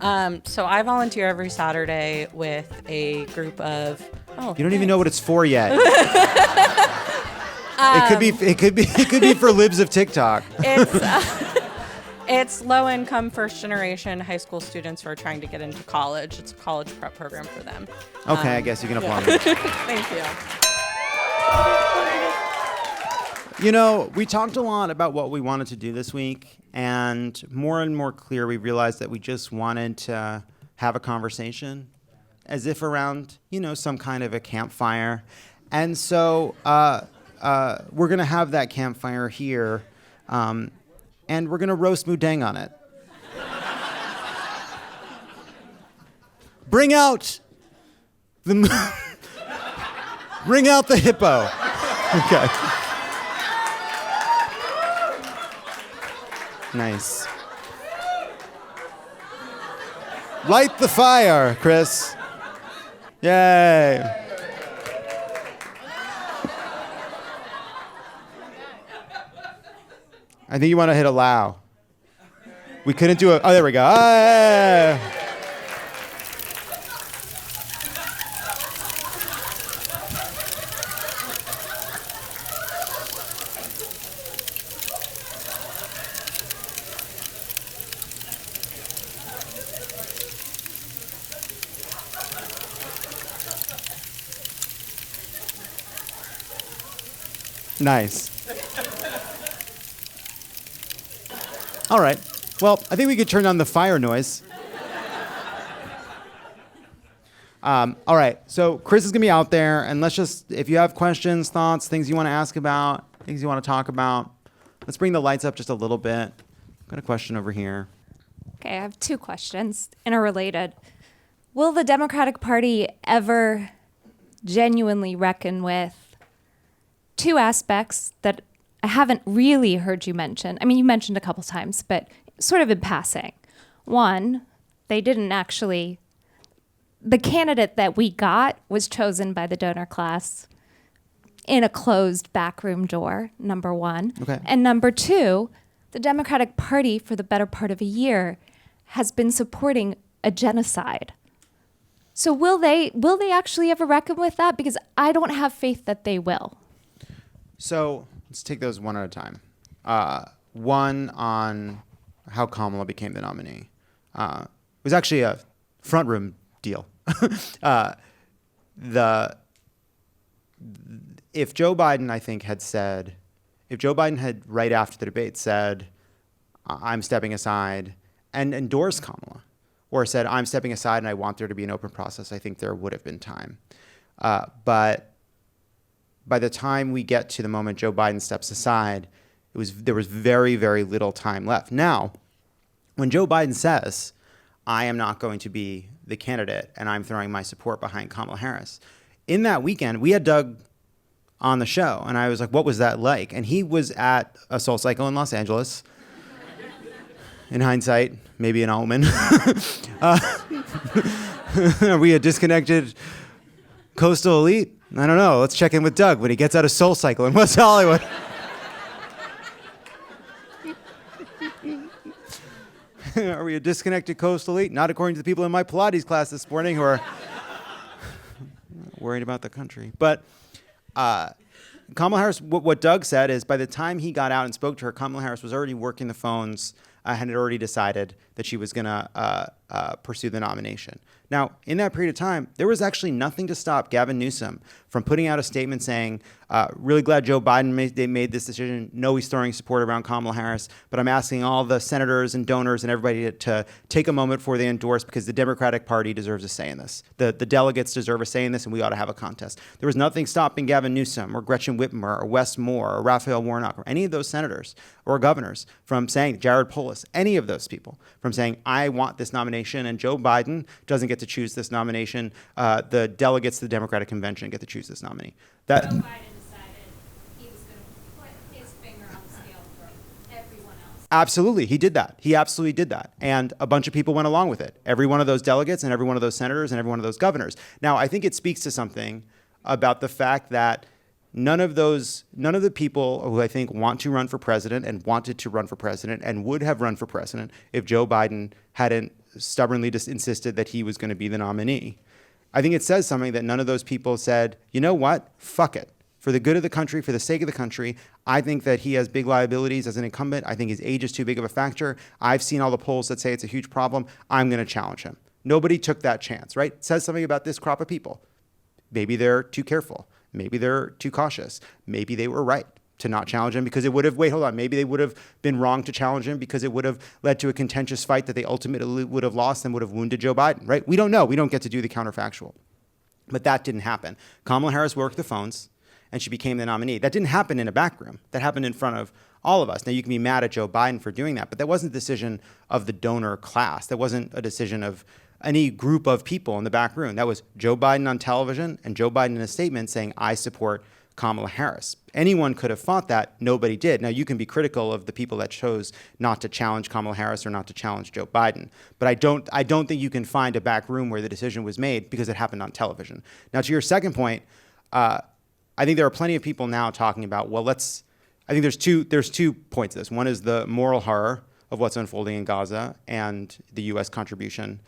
So I volunteer every Saturday with a group of. Oh, you don't even know what it's for yet. It could be for libs of TikTok. It's low-income, first-generation high school students who are trying to get into college. It's a college prep program for them. Okay, I guess you can applaud. Thank you. You know, we talked a lot about what we wanted to do this week, and more clear, we realized that we just wanted to have a conversation, as if around, some kind of a campfire. And so we're going to have that campfire here, and we're going to roast Mudang on it. Bring out the hippo. Okay. Nice. Light the fire, Chris. Yay. I think you want to hit allow. We couldn't do it. Oh, there we go. Ah. Nice. All right. Well, I think we could turn on the fire noise. All right. So Chris is going to be out there, and let's just, if you have questions, thoughts, things you want to ask about, things you want to talk about, let's bring the lights up just a little bit. Got a question over here. Okay, I have two questions, interrelated. Will the Democratic Party ever genuinely reckon with two aspects that I haven't really heard you mention? I mean, you mentioned a couple times, but sort of in passing. One, they didn't actually, the candidate that we got was chosen by the donor class in a closed backroom door, number one. Okay. And number two, the Democratic Party for the better part of a year has been supporting a genocide. So will they actually ever reckon with that? Because I don't have faith that they will. So let's take those one at a time. One on how Kamala became the nominee. It was actually a front room deal. If Joe Biden, I think, if Joe Biden had right after the debate said, I'm stepping aside, and endorsed Kamala, or said, I'm stepping aside and I want there to be an open process, I think there would have been time. But by the time we get to the moment Joe Biden steps aside, there was very, very little time left. Now, when Joe Biden says, I am not going to be the candidate and I'm throwing my support behind Kamala Harris, in that weekend, we had Doug on the show, and I was like, what was that like? And he was at a Soul Cycle in Los Angeles. In hindsight, maybe an omen. Are we a disconnected coastal elite? I don't know. Let's check in with Doug when he gets out of Soul Cycle in West Hollywood. Are we a disconnected coastal elite? Not according to the people in my Pilates class this morning who are worried about the country. But Kamala Harris, what Doug said is by the time he got out and spoke to her, Kamala Harris was already working the phones and had already decided that she was going to pursue the nomination. Now, in that period of time, there was actually nothing to stop Gavin Newsom from putting out a statement saying, really glad Joe Biden made this decision. No, he's throwing support around Kamala Harris, but I'm asking all the senators and donors and everybody to take a moment before they endorse, because the Democratic Party deserves a say in this. The delegates deserve a say in this, and we ought to have a contest. There was nothing stopping Gavin Newsom or Gretchen Whitmer or Wes Moore or Raphael Warnock or any of those senators or governors from saying, Jared Polis, any of those people from saying, I want this nomination, and Joe Biden doesn't get to choose this nomination. The delegates to the Democratic Convention get to choose this nominee. Joe Biden decided he was going to put his finger on the scale for everyone else. Absolutely, he did that. He absolutely did that. And a bunch of people went along with it. Every one of those delegates and every one of those senators and every one of those governors. Now, I think it speaks to something about the fact that none of the people who I think want to run for president and wanted to run for president and would have run for president if Joe Biden hadn't stubbornly just insisted that he was going to be the nominee. I think it says something that none of those people said, you know what, fuck it. For the good of the country, for the sake of the country, I think that he has big liabilities as an incumbent. I think his age is too big of a factor. I've seen all the polls that say it's a huge problem. I'm going to challenge him. Nobody took that chance, right? It says something about this crop of people. Maybe they're too careful. Maybe they're too cautious. Maybe they were right to not challenge him because it would have, maybe they would have been wrong to challenge him because it would have led to a contentious fight that they ultimately would have lost and would have wounded Joe Biden, right? We don't know. We don't get to do the counterfactual. But that didn't happen. Kamala Harris worked the phones and she became the nominee. That didn't happen in a back room. That happened in front of all of us. Now, you can be mad at Joe Biden for doing that, but that wasn't a decision of the donor class. That wasn't a decision of any group of people in the back room. That was Joe Biden on television and Joe Biden in a statement saying, I support Kamala Harris. Anyone could have fought that. Nobody did. Now, you can be critical of the people that chose not to challenge Kamala Harris or not to challenge Joe Biden. But I don't think you can find a back room where the decision was made because it happened on television. Now, to your second point, I think there are plenty of people now talking about, I think there's two points to this. One is the moral horror of what's unfolding in Gaza and the U.S. contribution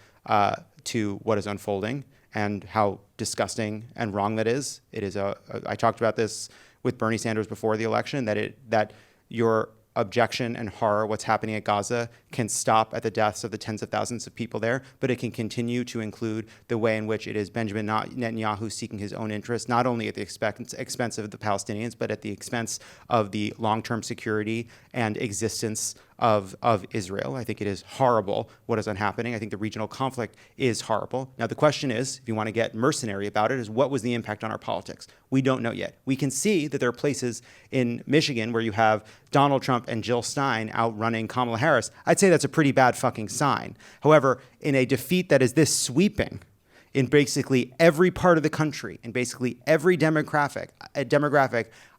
to what is unfolding and how disgusting and wrong that is. It is I talked about this with Bernie Sanders before the election, that your objection and horror, what's happening at Gaza, can stop at the deaths of the tens of thousands of people there, but it can continue to include the way in which it is Benjamin Netanyahu seeking his own interests, not only at the expense of the Palestinians, but at the expense of the long-term security and existence of Israel. I think it is horrible what is happening. I think the regional conflict is horrible. Now, the question is, if you want to get mercenary about it, is what was the impact on our politics? We don't know yet. We can see that there are places in Michigan where you have Donald Trump and Jill Stein outrunning Kamala Harris. I'd say that's a pretty bad fucking sign. However, in a defeat that is this sweeping in basically every part of the country, in basically every demographic,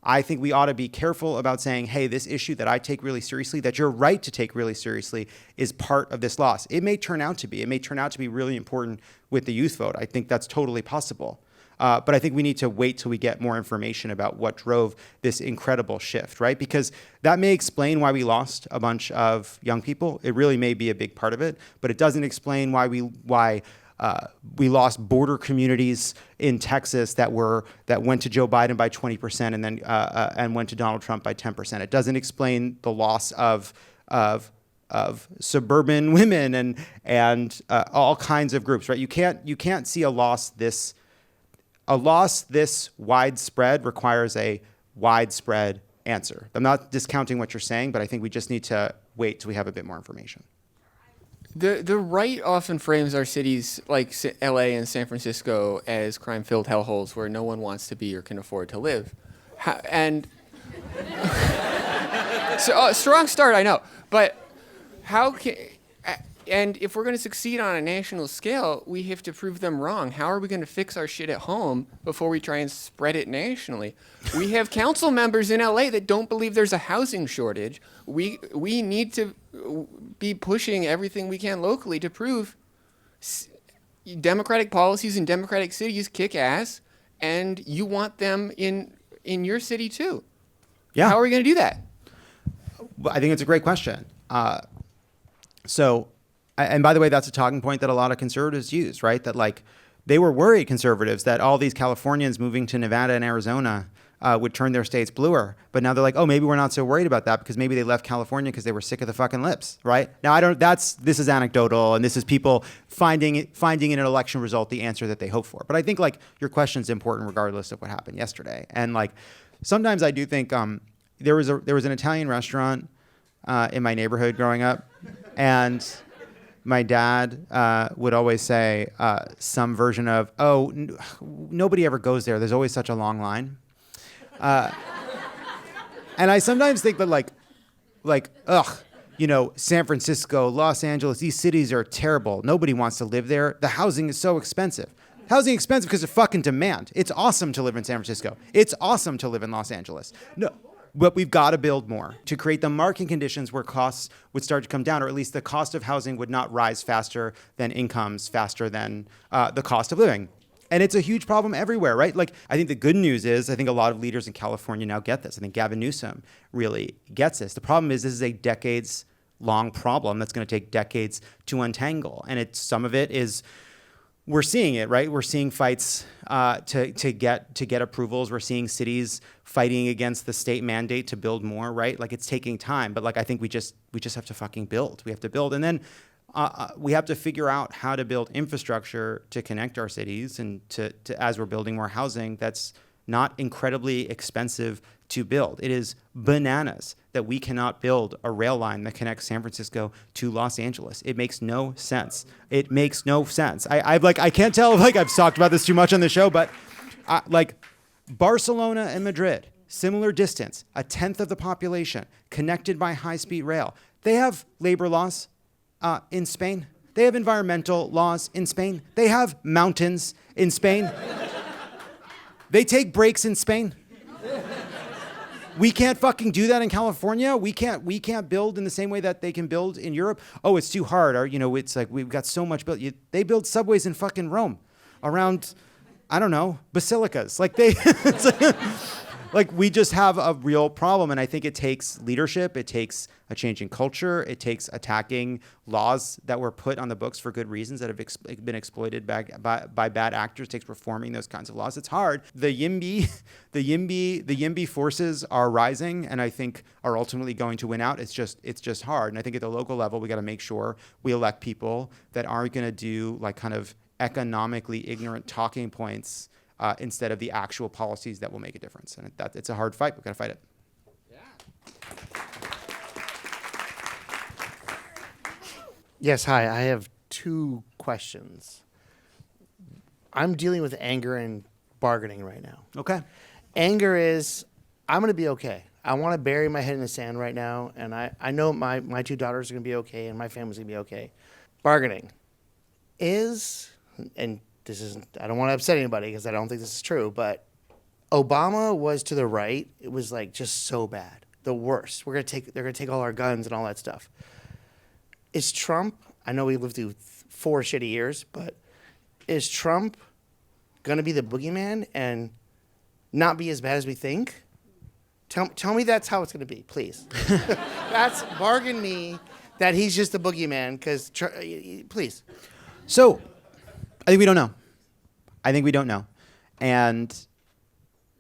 I think we ought to be careful about saying, hey, this issue that I take really seriously, that you're right to take really seriously, is part of this loss. It may turn out to be. It may turn out to be really important with the youth vote. I think that's totally possible. But I think we need to wait till we get more information about what drove this incredible shift, right? Because that may explain why we lost a bunch of young people. It really may be a big part of it, but it doesn't explain why we lost border communities in Texas that went to Joe Biden by 20% and then and went to Donald Trump by 10%. It doesn't explain the loss of suburban women and all kinds of groups, right? You can't see a loss this widespread requires a widespread answer. I'm not discounting what you're saying, but I think we just need to wait till we have a bit more information. The right often frames our cities like LA and San Francisco as crime-filled hellholes where no one wants to be or can afford to live. So strong start, I know. But how can... And if we're going to succeed on a national scale, we have to prove them wrong. How are we going to fix our shit at home before we try and spread it nationally? We have council members in LA that don't believe there's a housing shortage. We need to be pushing everything we can locally to prove democratic policies in democratic cities kick ass, and you want them in your city too. Yeah. How are we going to do that? I think it's a great question. And by the way, that's a talking point that a lot of conservatives use, right? That like they were worried, conservatives, that all these Californians moving to Nevada and Arizona would turn their states bluer. But now they're like, oh, maybe we're not so worried about that because maybe they left California because they were sick of the fucking lips, right? Now, this is anecdotal and this is people finding in an election result the answer that they hope for. But I think like your question's important regardless of what happened yesterday. And like sometimes I do think there was an Italian restaurant in my neighborhood growing up, and my dad would always say some version of, nobody ever goes there. There's always such a long line. And I sometimes think that San Francisco, Los Angeles, these cities are terrible. Nobody wants to live there. The housing is so expensive. Housing is expensive because of fucking demand. It's awesome to live in San Francisco. It's awesome to live in Los Angeles. No. But we've got to build more to create the market conditions where costs would start to come down, or at least the cost of housing would not rise faster than incomes, faster than the cost of living. And it's a huge problem everywhere, right? Like, I think the good news is I think a lot of leaders in California now get this. I think Gavin Newsom really gets this. The problem is this is a decades long problem that's going to take decades to untangle. And some of it is, we're seeing it, right? We're seeing fights to get approvals. We're seeing cities fighting against the state mandate to build more, right? Like, it's taking time, but like, I think we just have to fucking build. We have to build, and then we have to figure out how to build infrastructure to connect our cities and to as we're building more housing that's not incredibly expensive to build. It is bananas that we cannot build a rail line that connects San Francisco to Los Angeles. It makes no sense. It makes no sense. I can't tell if I've talked about this too much on the show, but like Barcelona and Madrid, similar distance, a tenth of the population, connected by high-speed rail. They have labor laws in Spain. They have environmental laws in Spain. They have mountains in Spain. They take breaks in Spain. We can't fucking do that in California. We can't build in the same way that they can build in Europe. Oh, it's too hard. Or, it's like we've got so much built. They build subways in fucking Rome around, I don't know, basilicas. Like like we just have a real problem. And I think it takes leadership. It takes a change in culture. It takes attacking laws that were put on the books for good reasons that have been exploited by bad actors. It takes reforming those kinds of laws. It's hard. The YIMBY forces are rising, and I think are ultimately going to win out. It's just hard. And I think at the local level, we got to make sure we elect people that aren't going to do like kind of economically ignorant talking points instead of the actual policies that will make a difference. And it's a hard fight. We've got to fight it. Yes, hi. I have 2 questions. I'm dealing with anger and bargaining right now. Okay. Anger is, I'm going to be okay. I want to bury my head in the sand right now, and I know my 2 daughters are going to be okay, and my family's going to be okay. Bargaining is, and this isn't, I don't want to upset anybody because I don't think this is true, but Obama was to the right. It was like just so bad. The worst. They're going to take all our guns and all that stuff. Is Trump, I know we lived through 4 shitty years, but is Trump going to be the boogeyman and not be as bad as we think? Tell me that's how it's going to be, please. That's bargain me that he's just the boogeyman, because, please. So I think we don't know. And,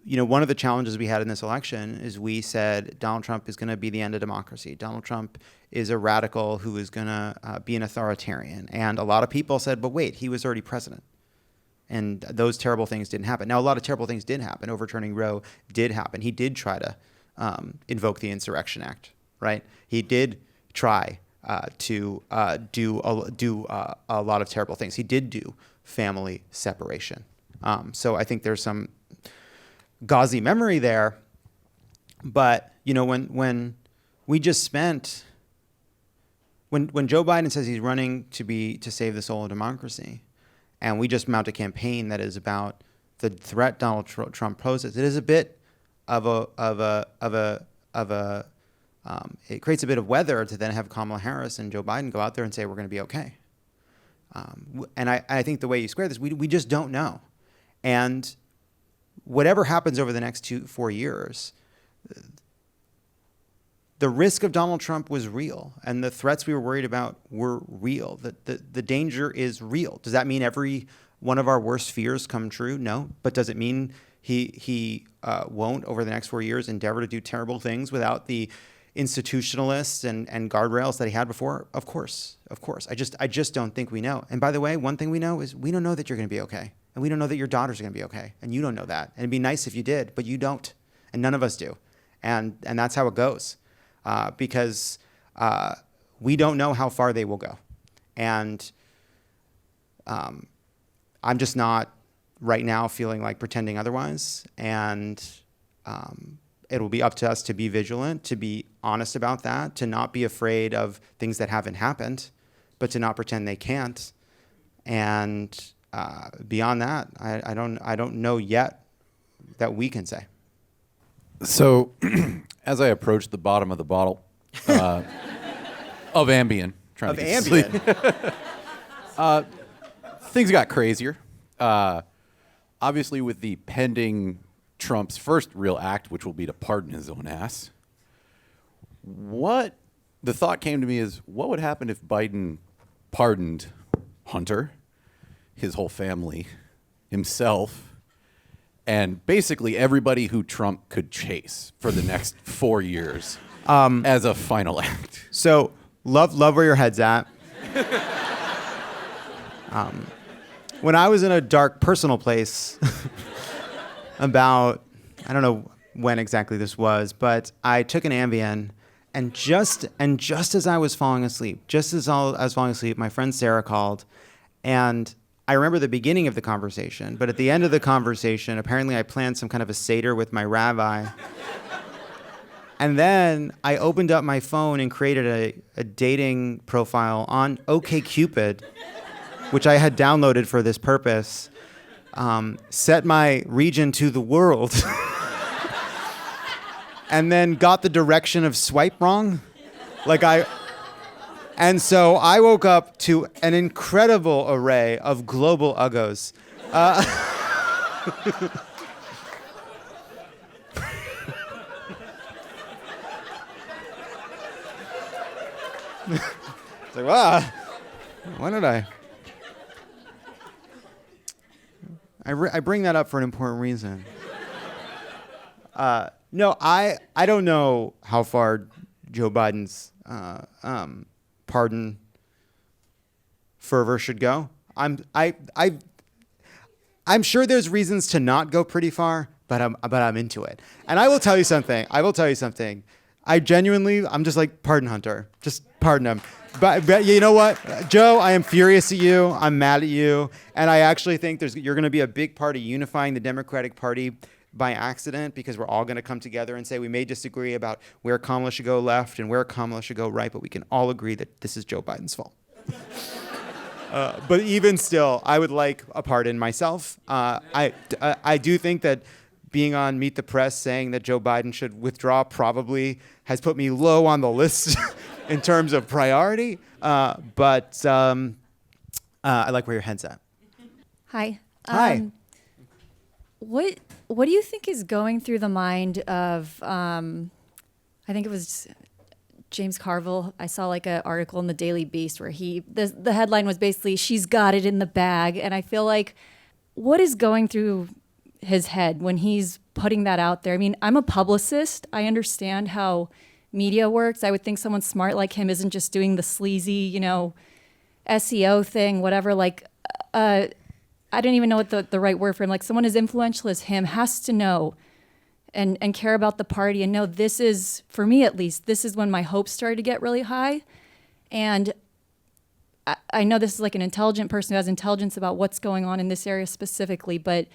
one of the challenges we had in this election is we said Donald Trump is going to be the end of democracy. Donald Trump is a radical who is going to be an authoritarian. And a lot of people said, but wait, he was already president. And those terrible things didn't happen. Now, a lot of terrible things did happen. Overturning Roe did happen. He did try to invoke the Insurrection Act, right? He did try to do a lot of terrible things. He did do family separation. So I think there's some gauzy memory there. But, when we just spent, when Joe Biden says he's running to save the soul of democracy, and we just mount a campaign that is about the threat Donald Trump poses, it is a bit it creates a bit of weather to then have Kamala Harris and Joe Biden go out there and say we're going to be okay. And I think the way you square this, we just don't know. And whatever happens over the next 4 years, the risk of Donald Trump was real, and the threats we were worried about were real. The danger is real. Does that mean every one of our worst fears come true? No. But does it mean he won't, over the next 4 years, endeavor to do terrible things without the institutionalists and guardrails that he had before? Of course. I just don't think we know. And by the way, one thing we know is we don't know that you're going to be okay. And we don't know that your daughters are going to be okay. And you don't know that. And it'd be nice if you did, but you don't. And none of us do. And that's how it goes. Because we don't know how far they will go. And I'm just not right now feeling like pretending otherwise. And it will be up to us to be vigilant, to be honest about that, to not be afraid of things that haven't happened, but to not pretend they can't. And beyond that, I don't know yet that we can say. So, as I approached the bottom of the bottle of Ambien, trying to get sleep, things got crazier. Obviously, with the pending Trump's first real act, which will be to pardon his own ass. What the thought came to me is, what would happen if Biden pardoned Hunter, his whole family, himself, and basically everybody who Trump could chase for the next 4 years as a final act? So love where your head's at. When I was in a dark personal place about, I don't know when exactly this was, but I took an Ambien, and just as I was falling asleep, my friend Sarah called, and I remember the beginning of the conversation, but at the end of the conversation, apparently I planned some kind of a Seder with my rabbi. And then I opened up my phone and created a dating profile on OkCupid, which I had downloaded for this purpose, set my region to the world, and then got the direction of swipe wrong. And so I woke up to an incredible array of global uggos. It's like, wow, why did I bring that up for an important reason. No, I don't know how far Joe Biden's pardon fervor should go. I'm sure there's reasons to not go pretty far, but I'm into it. And I will tell you something. I'm just like, pardon Hunter. Just pardon him. But you know what, Joe, I am furious at you. I'm mad at you. And I actually think you're going to be a big part of unifying the Democratic Party by accident, because we're all going to come together and say we may disagree about where Kamala should go left and where Kamala should go right, but we can all agree that this is Joe Biden's fault. But even still, I would like a pardon myself. I do think that being on Meet the Press saying that Joe Biden should withdraw probably has put me low on the list in terms of priority. But I like where your head's at. Hi. Hi. What do you think is going through the mind of, I think it was James Carville? I saw like an article in the Daily Beast where the headline was basically, she's got it in the bag. And I feel like, what is going through his head when he's putting that out there? I mean, I'm a publicist. I understand how media works. I would think someone smart like him isn't just doing the sleazy, SEO thing, whatever. I don't even know what the right word for him. Like, someone as influential as him has to know and care about the party and know this is, for me at least, this is when my hopes started to get really high. And I know this is like an intelligent person who has intelligence about what's going on in this area specifically, but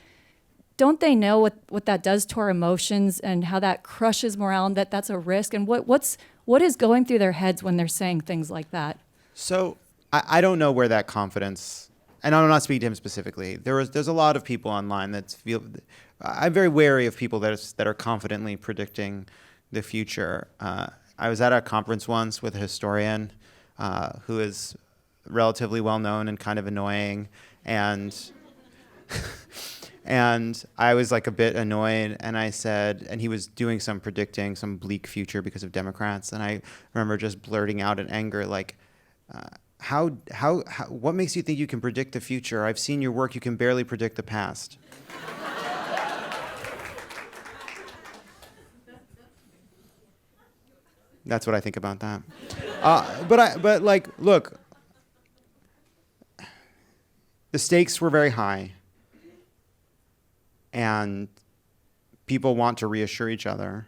don't they know what that does to our emotions and how that crushes morale and that's a risk? And what is going through their heads when they're saying things like that? So I don't know where that confidence, and I'm not speaking to him specifically. There's a lot of people online that feel. I'm very wary of people that are confidently predicting the future. I was at a conference once with a historian who is relatively well known and kind of annoying, and and I was like a bit annoyed, and I said, and he was doing some predicting some bleak future because of Democrats, and I remember just blurting out in anger like. How, what makes you think you can predict the future? I've seen your work, you can barely predict the past. That's what I think about that. But look, the stakes were very high, and people want to reassure each other.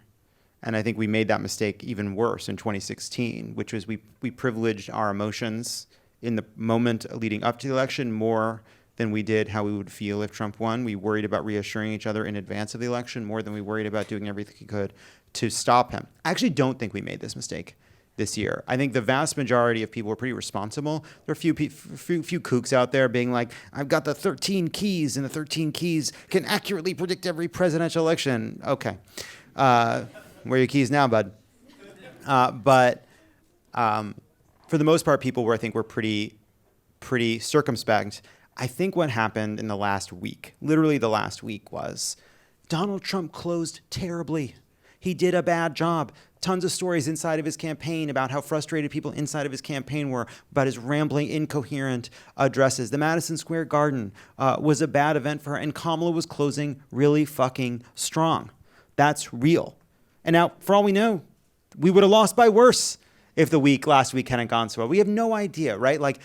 And I think we made that mistake even worse in 2016, which was we privileged our emotions in the moment leading up to the election more than we did how we would feel if Trump won. We worried about reassuring each other in advance of the election more than we worried about doing everything we could to stop him. I actually don't think we made this mistake this year. I think the vast majority of people were pretty responsible. There are a few kooks out there being like, I've got the 13 keys, and the 13 keys can accurately predict every presidential election. Okay. Where are your keys now, bud? But for the most part, people were pretty circumspect. I think what happened in the last week, literally the last week, was Donald Trump closed terribly. He did a bad job. tons of stories inside of his campaign about how frustrated people inside of his campaign were about his rambling, incoherent addresses. The Madison Square Garden was a bad event for her, and Kamala was closing really fucking strong. That's real. And now, for all we know, we would have lost by worse if the last week hadn't gone so well. We have no idea, right? Like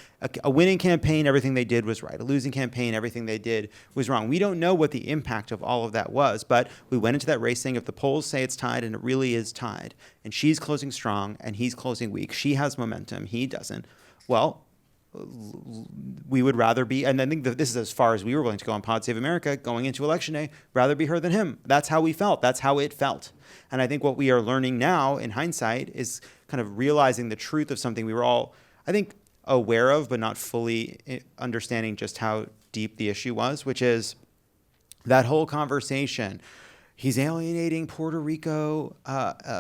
a winning campaign, everything they did was right. A losing campaign, everything they did was wrong. We don't know what the impact of all of that was, but we went into that race saying if the polls say it's tied, and it really is tied, and she's closing strong and he's closing weak, she has momentum, he doesn't, well, we would rather be, and I think that this is as far as we were willing to go on Pod Save America going into Election Day, rather be her than him. That's how we felt. That's how it felt. And I think what we are learning now in hindsight is kind of realizing the truth of something we were all, I think, aware of, but not fully understanding just how deep the issue was, which is that whole conversation. He's alienating Puerto Rico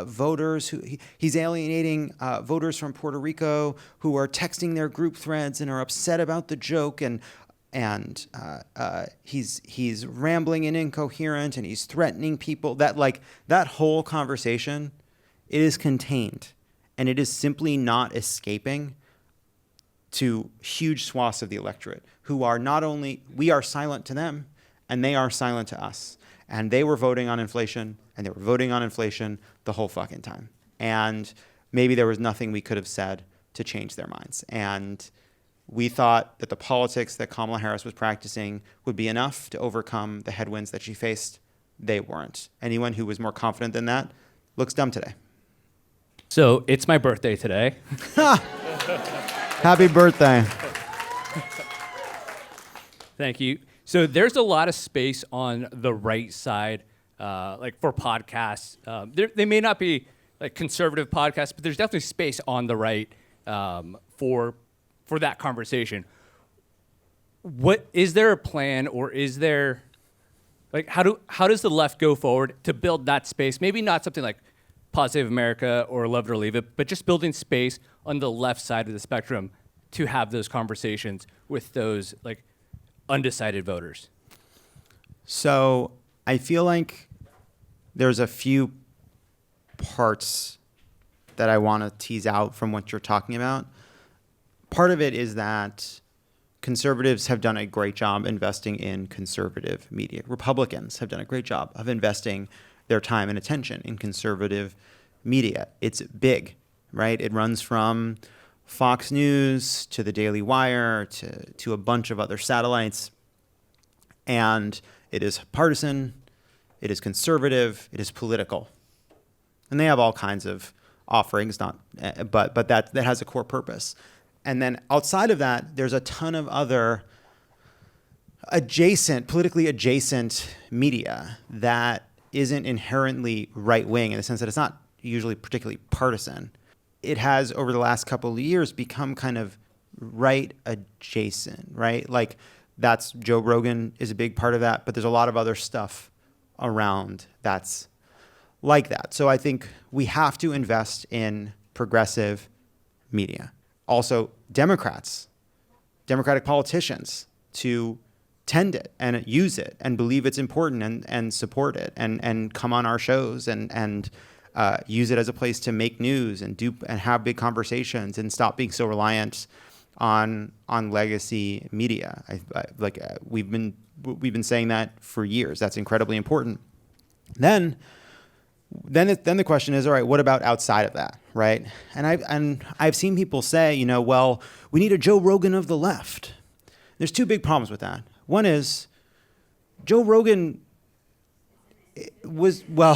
voters. He's alienating voters from Puerto Rico who are texting their group threads and are upset about the joke, and he's rambling and incoherent, and he's threatening people. That whole conversation, it is contained, and it is simply not escaping to huge swaths of the electorate who are not only, we are silent to them, and they are silent to us. And they were voting on inflation, and they were voting on inflation the whole fucking time. And maybe there was nothing we could have said to change their minds. And we thought that the politics that Kamala Harris was practicing would be enough to overcome the headwinds that she faced. They weren't. Anyone who was more confident than that looks dumb today. So it's my birthday today. Happy birthday. Thank you. So there's a lot of space on the right side, like for podcasts. They may not be like conservative podcasts, but there's definitely space on the right for that conversation. What is there a plan, or is there like how does the left go forward to build that space? Maybe not something like Pod Save America or Love It or Leave It, but just building space on the left side of the spectrum to have those conversations with those like undecided voters. So I feel like there's a few parts that I want to tease out from what you're talking about. Part of it is that conservatives have done a great job investing in conservative media. Republicans have done a great job of investing their time and attention in conservative media. It's big, right? It runs from Fox News to the Daily Wire to a bunch of other satellites. And it is partisan, it is conservative, it is political. And they have all kinds of offerings, but that has a core purpose. And then outside of that, there's a ton of other politically adjacent media that isn't inherently right-wing in the sense that it's not usually particularly partisan. It has, over the last couple of years, become kind of right adjacent, right? Like that's Joe Rogan is a big part of that, but there's a lot of other stuff around that's like that. So I think we have to invest in progressive media. Also, Democratic politicians to tend it and use it and believe it's important and support it and come on our shows and use it as a place to make news and have big conversations and stop being so reliant on legacy media. We've been saying that for years. That's incredibly important. Then the question is, all right, what about outside of that, right? And I've seen people say, well, we need a Joe Rogan of the left. There's two big problems with that. One is Joe Rogan was, well,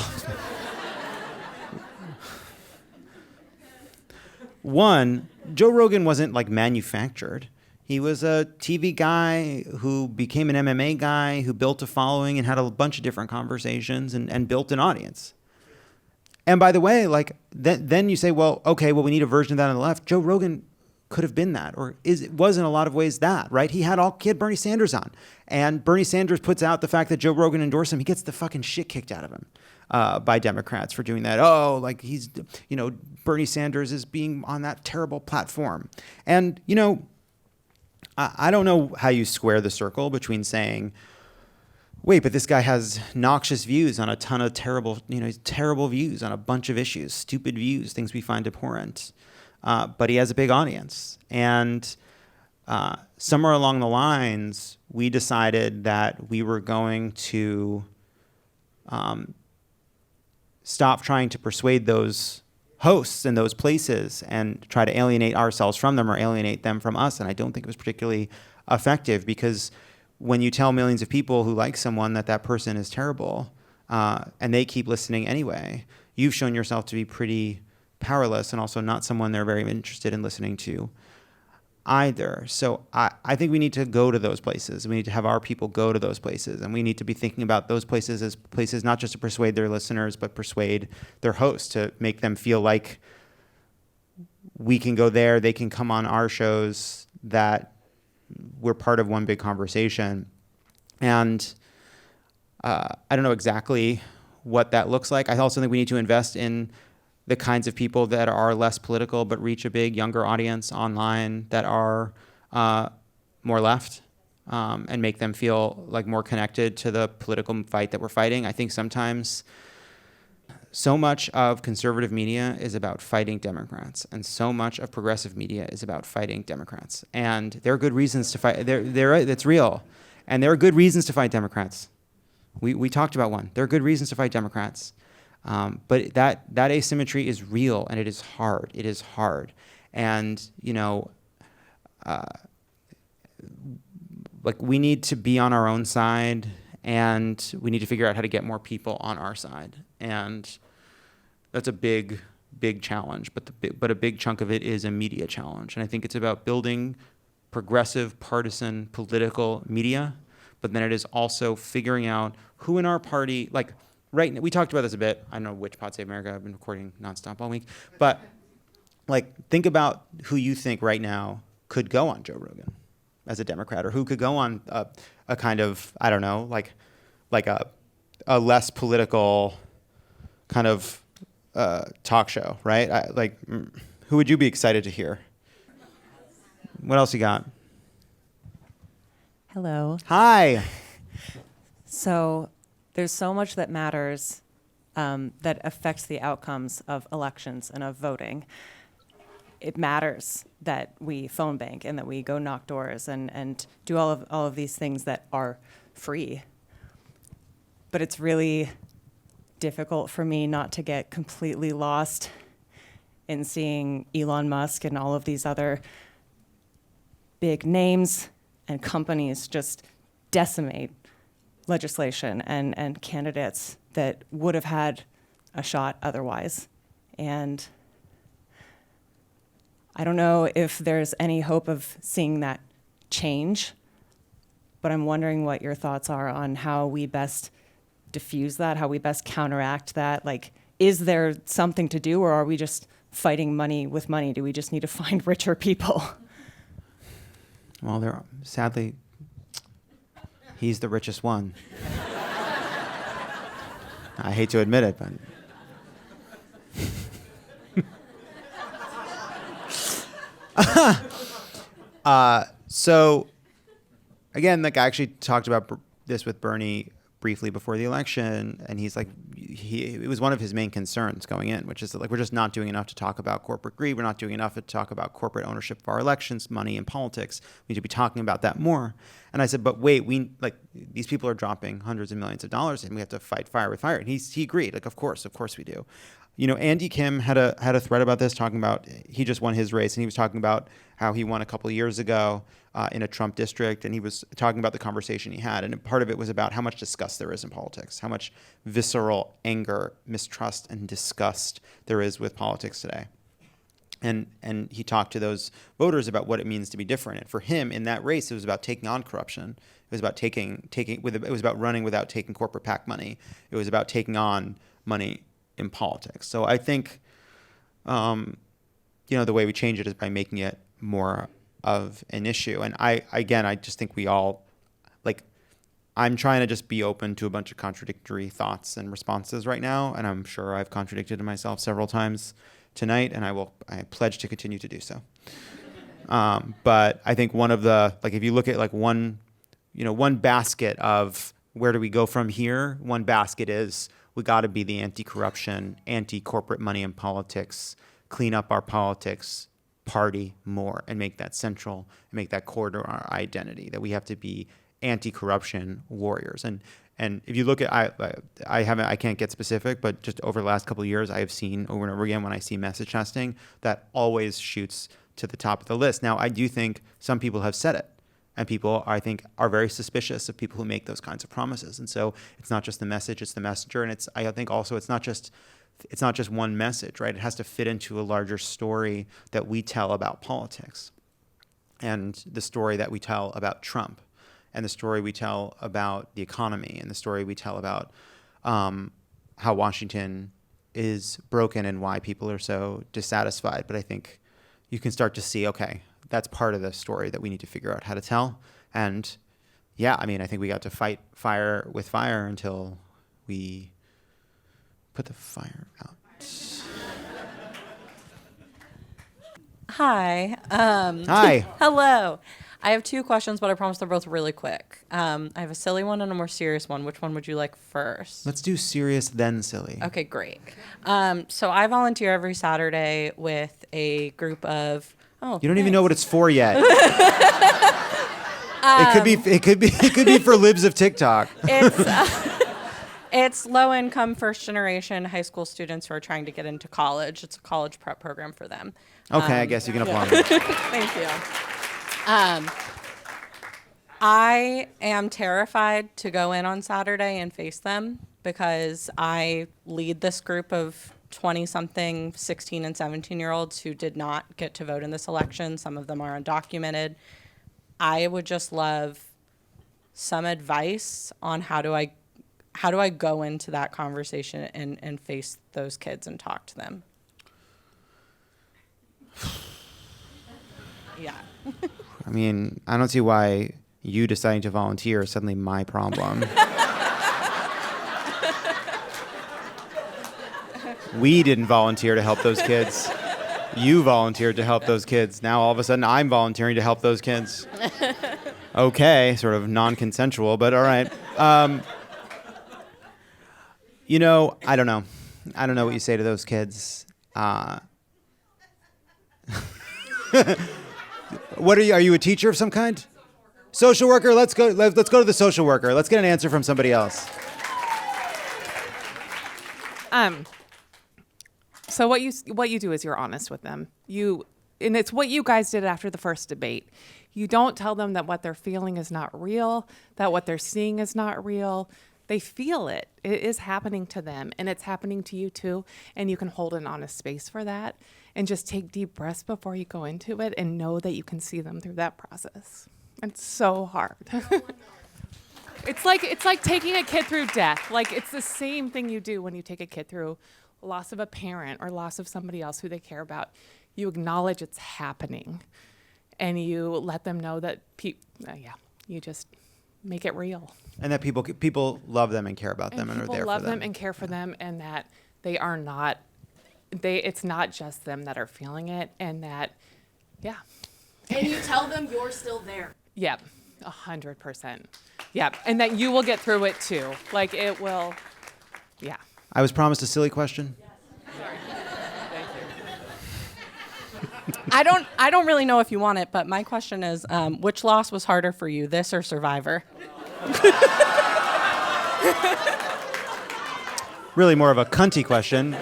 one, Joe Rogan wasn't like manufactured. He was a TV guy who became an MMA guy, who built a following and had a bunch of different conversations and built an audience. And by the way, then you say, well, okay, we need a version of that on the left. Joe Rogan could have been that, or was in a lot of ways that, right? He had Bernie Sanders on, and Bernie Sanders puts out the fact that Joe Rogan endorsed him. He gets the fucking shit kicked out of him by Democrats for doing that. Oh, like he's, Bernie Sanders is being on that terrible platform. And, I don't know how you square the circle between saying wait, but this guy has noxious views on a ton of terrible views on a bunch of issues, stupid views, things we find abhorrent. But he has a big audience. And somewhere along the lines, we decided that we were going to stop trying to persuade those hosts in those places and try to alienate ourselves from them or alienate them from us. And I don't think it was particularly effective, because when you tell millions of people who like someone that that person is terrible, and they keep listening anyway, you've shown yourself to be pretty powerless and also not someone they're very interested in listening to either. So I think we need to go to those places. We need to have our people go to those places, and we need to be thinking about those places as places not just to persuade their listeners, but persuade their hosts, to make them feel like we can go there, they can come on our shows, that we're part of one big conversation. And I don't know exactly what that looks like. I also think we need to invest in the kinds of people that are less political but reach a big younger audience online, that are more left, and make them feel like more connected to the political fight that we're fighting. I think sometimes so much of conservative media is about fighting Democrats, and so much of progressive media is about fighting Democrats. And there are good reasons to fight. That's real. And there are good reasons to fight Democrats. We talked about one. There are good reasons to fight Democrats. But that asymmetry is real, and it is hard. It is hard. And, like, we need to be on our own side, and we need to figure out how to get more people on our side. And that's a big, big challenge. But a big chunk of it is a media challenge. And I think it's about building progressive, partisan, political media. But then it is also figuring out who in our party, like, right now, we talked about this a bit. I don't know which Pod Save America. I've been recording nonstop all week. But, like, think about who you think right now could go on Joe Rogan as a Democrat, or who could go on a kind of, I don't know, like a less political kind of talk show, right? Who would you be excited to hear? What else you got? Hello. Hi. So there's so much that matters that affects the outcomes of elections and of voting. It matters that we phone bank and that we go knock doors and do all of these things that are free. But it's really difficult for me not to get completely lost in seeing Elon Musk and all of these other big names and companies just decimate legislation and candidates that would have had a shot otherwise. And I don't know if there's any hope of seeing that change, but I'm wondering what your thoughts are on how we best diffuse that, how we best counteract that. Like, is there something to do, or are we just fighting money with money? Do we just need to find richer people? Well, sadly, he's the richest one. I hate to admit it, but so again, like, I actually talked about this with Bernie briefly before the election, and he's like, it was one of his main concerns going in, which is that, like, we're just not doing enough to talk about corporate greed. We're not doing enough to talk about corporate ownership of our elections, money, and politics. We need to be talking about that more. And I said, but wait, these people are dropping hundreds of millions of dollars, and we have to fight fire with fire. And he agreed. Like, of course we do. Andy Kim had a thread about this, talking about, he just won his race, and he was talking about how he won a couple of years ago in a Trump district, and he was talking about the conversation he had, and part of it was about how much disgust there is in politics, how much visceral anger, mistrust, and disgust there is with politics today. And he talked to those voters about what it means to be different. And for him, in that race, it was about taking on corruption. It was about it was about running without taking corporate PAC money. It was about taking on money in politics. So I think, the way we change it is by making it more of an issue. And I just think we all, like, I'm trying to just be open to a bunch of contradictory thoughts and responses right now. And I'm sure I've contradicted myself several times tonight, and I pledge to continue to do so. But I think one of the, like, if you look at, like, one basket of where do we go from here? One basket is we got to be the anti-corruption, anti-corporate money in politics, clean up our politics party more and make that central, make that core to our identity, that we have to be anti-corruption warriors. And if you look at, I can't get specific, but just over the last couple of years, I have seen over and over again when I see message testing, that always shoots to the top of the list. Now, I do think some people have said it, and people, I think, are very suspicious of people who make those kinds of promises. And so it's not just the message, it's the messenger. And I think also it's not just one message, right? It has to fit into a larger story that we tell about politics, and the story that we tell about Trump, and the story we tell about the economy, and the story we tell about how Washington is broken and why people are so dissatisfied. But I think you can start to see, okay, that's part of the story that we need to figure out how to tell. And yeah, I mean, I think we got to fight fire with fire until we put the fire out. Hi. Hi. Hello. I have two questions, but I promise they're both really quick. I have a silly one and a more serious one. Which one would you like first? Let's do serious, then silly. Okay, great. So I volunteer every Saturday with a group of. Oh, You don't even know what it's for yet. It could be for libs of TikTok. It's low-income, first-generation high school students who are trying to get into college. It's a college prep program for them. Okay, I guess you can applaud. Thank you. I am terrified to go in on Saturday and face them because I lead this group of 20-something 16 and 17-year-olds who did not get to vote in this election. Some of them are undocumented. I would just love some advice on how do I go into that conversation and face those kids and talk to them. Yeah. I mean, I don't see why you deciding to volunteer is suddenly my problem. We didn't volunteer to help those kids. You volunteered to help those kids. Now all of a sudden I'm volunteering to help those kids. Okay, sort of non-consensual, but all right. You know, I don't know. I don't know what you say to those kids. What are you? Are you a teacher of some kind? Social worker. Let's go to the social worker. Let's get an answer from somebody else. So what you do is you're honest with them. And it's what you guys did after the first debate. You don't tell them that what they're feeling is not real, that what they're seeing is not real. They feel it. It is happening to them, and it's happening to you too. And you can hold an honest space for that, and just take deep breaths before you go into it, and know that you can see them through that process. It's so hard. It's like taking a kid through death. Like, it's the same thing you do when you take a kid through loss of a parent or loss of somebody else who they care about. You acknowledge it's happening, and you let them know that you just make it real. And that people love them and care about them and are there for them. People love them and care for them, and that they are not. It's not just them that are feeling it, and that, yeah. And you tell them you're still there. Yep, 100%. Yep, and that you will get through it too. Like, it will. Yeah. I was promised a silly question. Sorry. Thank you. I don't really know if you want it, but my question is, which loss was harder for you, this or Survivor? Really more of a cunty question.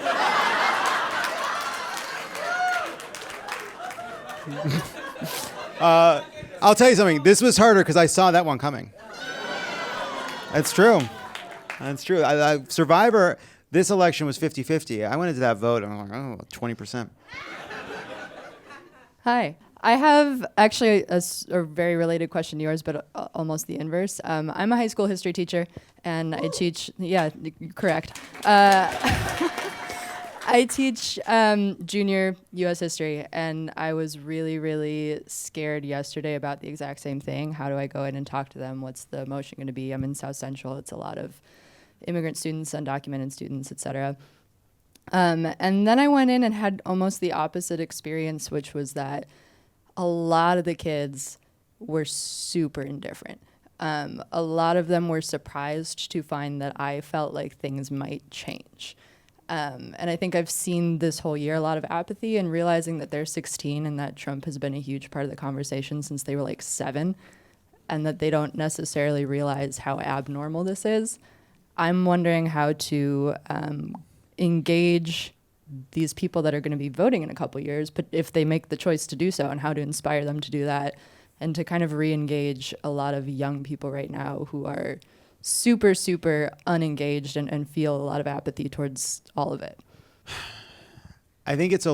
I'll tell you something. This was harder because I saw that one coming. That's true. That's true. Survivor, this election was 50-50. I went into that vote, and I'm like, 20%. Hi. I have actually a very related question to yours, but almost the inverse. I'm a high school history teacher, and I teach, correct. I teach junior U.S. history, and I was really, really scared yesterday about the exact same thing. How do I go in and talk to them? What's the motion going to be? I'm in South Central. It's a lot of immigrant students, undocumented students, et cetera. And then I went in and had almost the opposite experience, which was that a lot of the kids were super indifferent. a lot of them were surprised to find that I felt like things might change. And I think I've seen this whole year a lot of apathy and realizing that they're 16 and that Trump has been a huge part of the conversation since they were like 7, and that they don't necessarily realize how abnormal this is. I'm wondering how to engage these people that are going to be voting in a couple years, but if they make the choice to do so, and how to inspire them to do that, and to kind of re-engage a lot of young people right now who are super, super unengaged and feel a lot of apathy towards all of it. I think it's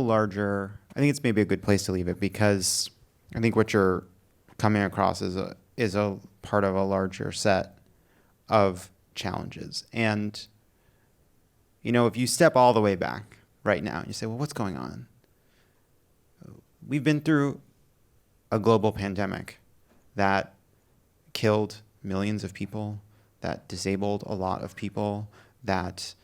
maybe a good place to leave it, because I think what you're coming across is a part of a larger set of challenges. And, you know, if you step all the way back right now and you say, well, what's going on? We've been through a global pandemic that killed millions of people, that disabled a lot of people, that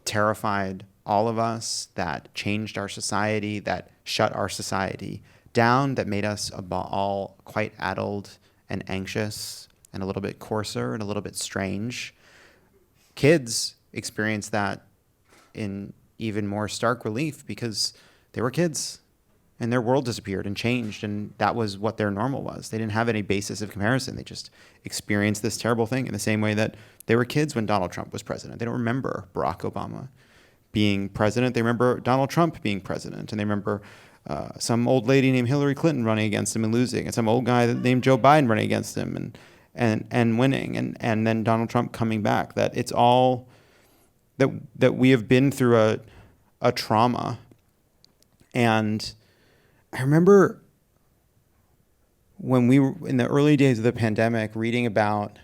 terrified all of us, that changed our society, that shut our society down, that made us all quite addled and anxious and a little bit coarser and a little bit strange. Kids experienced that in even more stark relief because they were kids and their world disappeared and changed, and that was what their normal was. They didn't have any basis of comparison. They just experienced this terrible thing in the same way that they were kids when Donald Trump was president. They don't remember Barack Obama being president. They remember Donald Trump being president, and they remember some old lady named Hillary Clinton running against him and losing, and some old guy named Joe Biden running against him and winning, and then Donald Trump coming back. That it's all that we have been through a trauma. And I remember when we were in the early days of the pandemic reading about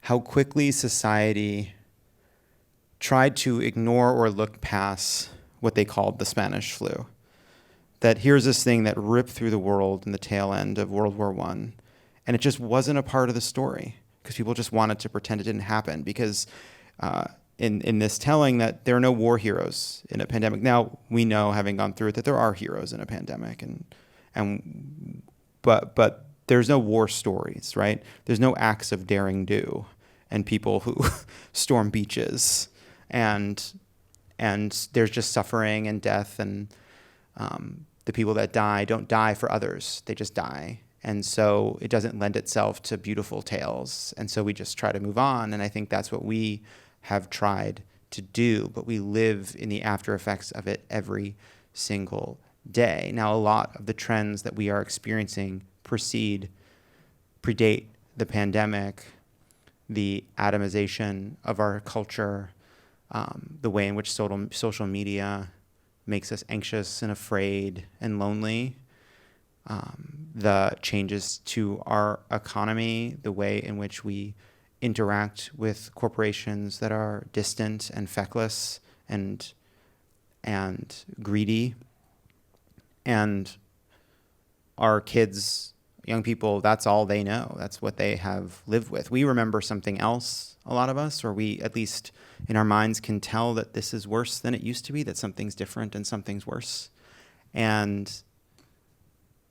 how quickly society tried to ignore or look past what they called the Spanish flu. That here's this thing that ripped through the world in the tail end of World War I, and it just wasn't a part of the story because people just wanted to pretend it didn't happen, because in this telling that there are no war heroes in a pandemic. Now, we know, having gone through it, that there are heroes in a pandemic, but there's no war stories, right? There's no acts of daring do and people who storm beaches, and there's just suffering and death, and the people that die don't die for others, they just die. And so it doesn't lend itself to beautiful tales, and so we just try to move on, and I think that's what we have tried to do, but we live in the after effects of it every single day. Now, a lot of the trends that we are experiencing predate the pandemic, the atomization of our culture, the way in which social media makes us anxious and afraid and lonely, the changes to our economy, the way in which we interact with corporations that are distant and feckless and greedy. And our kids, young people, that's all they know. That's what they have lived with. We remember something else, a lot of us, or we, at least in our minds, can tell that this is worse than it used to be, that something's different and something's worse. And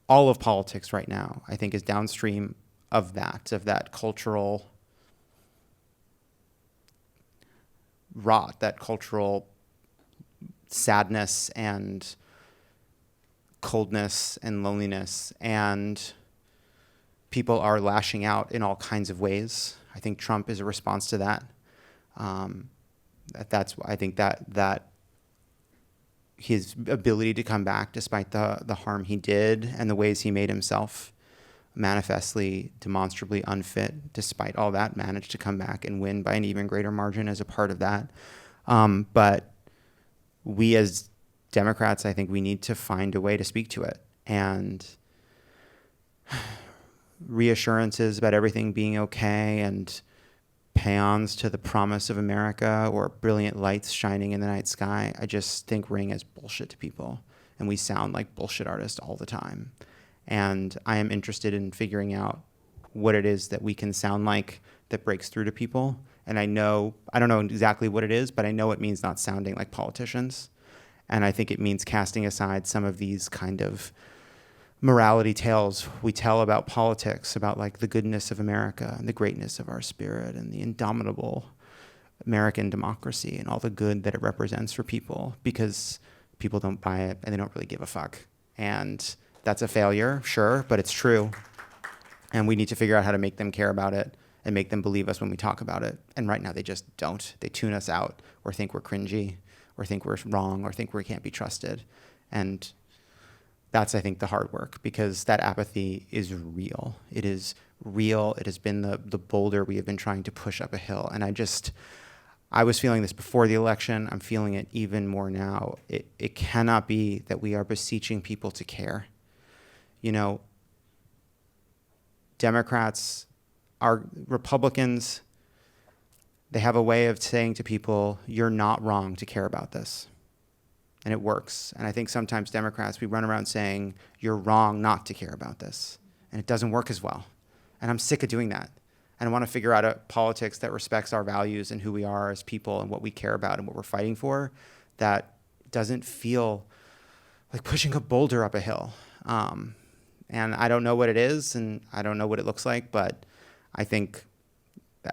all of politics right now, I think, is downstream of that cultural rot, that cultural sadness and coldness and loneliness, and people are lashing out in all kinds of ways. I think Trump is a response to that. I think that his ability to come back despite the harm he did and the ways he made himself manifestly, demonstrably unfit, despite all that, managed to come back and win by an even greater margin as a part of that. But we as Democrats, I think we need to find a way to speak to it. And reassurances about everything being okay and paeans to the promise of America or brilliant lights shining in the night sky, I just think ring as bullshit to people. And we sound like bullshit artists all the time. And I am interested in figuring out what it is that we can sound like that breaks through to people. And I don't know exactly what it is, but I know it means not sounding like politicians. And I think it means casting aside some of these kind of morality tales we tell about politics, about like the goodness of America and the greatness of our spirit and the indomitable American democracy and all the good that it represents for people, because people don't buy it and they don't really give a fuck. And that's a failure, sure, but it's true. And we need to figure out how to make them care about it and make them believe us when we talk about it. And right now they just don't. They tune us out or think we're cringy or think we're wrong or think we can't be trusted. And that's, I think, the hard work, because that apathy is real. It is real. It has been the boulder we have been trying to push up a hill. And I was feeling this before the election. I'm feeling it even more now. It cannot be that we are beseeching people to care. You know, Democrats, our Republicans, they have a way of saying to people, you're not wrong to care about this. And it works. And I think sometimes Democrats, we run around saying, you're wrong not to care about this. And it doesn't work as well. And I'm sick of doing that. And I want to figure out a politics that respects our values and who we are as people and what we care about and what we're fighting for, that doesn't feel like pushing a boulder up a hill. And I don't know what it is, and I don't know what it looks like, but I think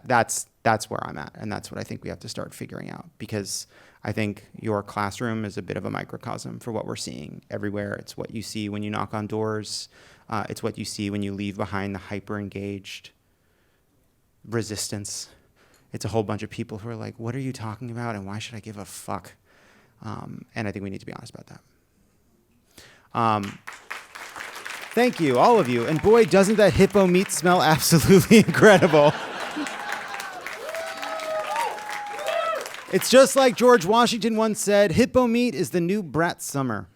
that's where I'm at, and that's what I think we have to start figuring out, because I think your classroom is a bit of a microcosm for what we're seeing everywhere. It's what you see when you knock on doors. It's what you see when you leave behind the hyper-engaged resistance. It's a whole bunch of people who are like, what are you talking about, and why should I give a fuck? And I think we need to be honest about that. Thank you, all of you. And boy, doesn't that hippo meat smell absolutely incredible. It's just like George Washington once said, hippo meat is the new brat summer.